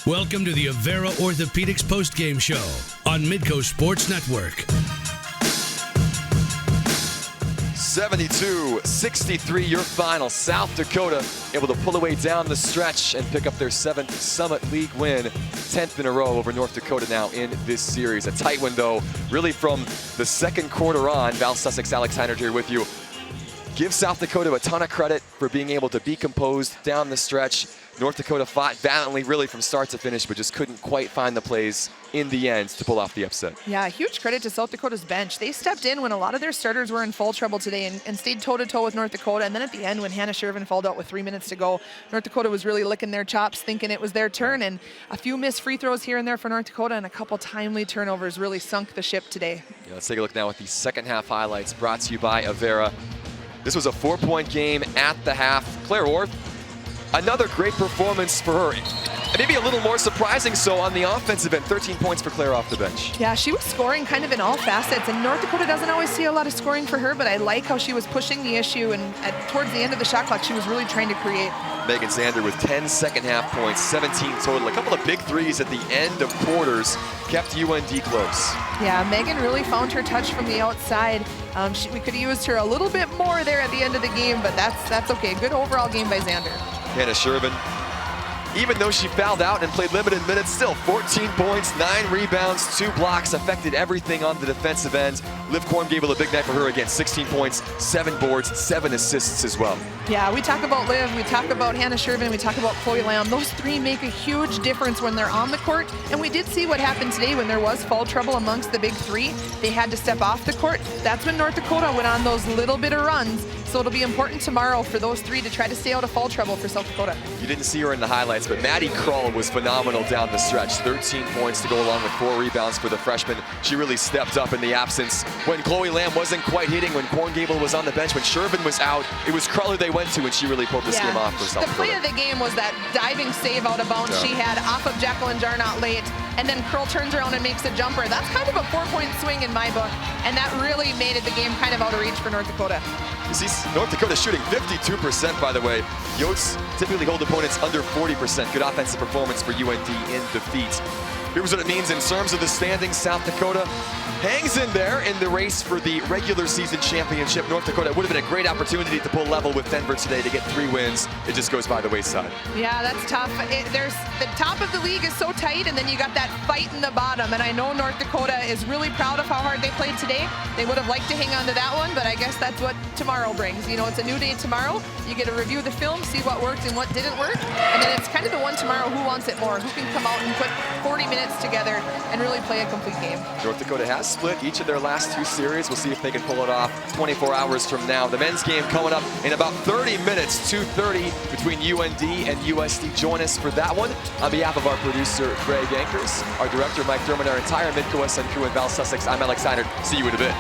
Welcome to the Avera Orthopedics postgame show on Midco Sports Network. 72-63 your final. South Dakota able to pull away down the stretch and pick up their 7th Summit League win, 10th in a row over North Dakota now in this series. A tight one though, really from the second quarter on. Val Sussex, Alex Heinert here with you. Give South Dakota a ton of credit for being able to be composed down the stretch. North Dakota fought valiantly really from start to finish, but just couldn't quite find the plays in the end to pull off the upset. Yeah, huge credit to South Dakota's bench. They stepped in when a lot of their starters were in foul trouble today and stayed toe-to-toe with North Dakota. And then at the end, when Hannah Shervin fouled out with 3 minutes to go, North Dakota was really licking their chops, thinking it was their turn. And a few missed free throws here and there for North Dakota and a couple timely turnovers really sunk the ship today. Yeah, let's take a look now at the second half highlights brought to you by Avera. This was a 4-point game at the half. Claire Orth, another great performance for her. And maybe a little more surprising so on the offensive end, 13 points for Claire off the bench. Yeah, she was scoring kind of in all facets, and North Dakota doesn't always see a lot of scoring for her, but I like how she was pushing the issue, and towards the end of the shot clock, she was really trying to create. Megan Zander with 10 second half points, 17 total. A couple of big threes at the end of quarters kept UND close. Yeah, Megan really found her touch from the outside. We could have used her a little bit more there at the end of the game, but that's okay. Good overall game by Zander. Hannah Shervin, even though she fouled out and played limited minutes, still 14 points, 9 rebounds, 2 blocks, affected everything on the defensive end. Liv Korn gave a big night for her again, 16 points, 7 boards, 7 assists as well. Yeah, we talk about Liv, we talk about Hannah Shervin, we talk about Chloe Lamb. Those 3 make a huge difference when they're on the court. And we did see what happened today when there was foul trouble amongst the big 3. They had to step off the court. That's when North Dakota went on those little bit of runs. So it'll be important tomorrow for those 3 to try to stay out of foul trouble for South Dakota. You didn't see her in the highlights, but Maddie Krull was phenomenal down the stretch. 13 points to go along with 4 rebounds for the freshman. She really stepped up in the absence. When Chloe Lamb wasn't quite hitting, when Korn Gable was on the bench, when Shervin was out, it was Krull who they went to, and she really pulled this game off for South Dakota. The play of the game was that diving save out of bounds she had off of Jacqueline Jarnot late, and then Krull turns around and makes a jumper. That's kind of a 4-point swing in my book, and that really made it the game kind of out of reach for North Dakota. You see North Dakota shooting 52%, by the way. Yotes typically hold opponents under 40%. Good offensive performance for UND in defeat. Here's what it means in terms of the standings. South Dakota hangs in there in the race for the regular season championship. North Dakota would have been a great opportunity to pull level with Denver today to get 3 wins. It just goes by the wayside. Yeah, that's tough. There's the top of the league is so tight, and then you got that fight in the bottom. And I know North Dakota is really proud of how hard they played today. They would have liked to hang on to that one, but I guess that's what tomorrow brings. You know, it's a new day tomorrow. You get to review the film, see what worked and what didn't work. And then it's kind of the one tomorrow who wants it more, who can come out and put 40 minutes together and really play a complete game. North Dakota has split each of their last 2 series. We'll see if they can pull it off 24 hours from now. The men's game coming up in about 30 minutes, 2:30 between UND and USD. Join us for that one. On behalf of our producer, Greg Ankers, our director, Mike Dermott, our entire Midco SN crew, and Val Sussex, I'm Alex Heinert. See you in a bit.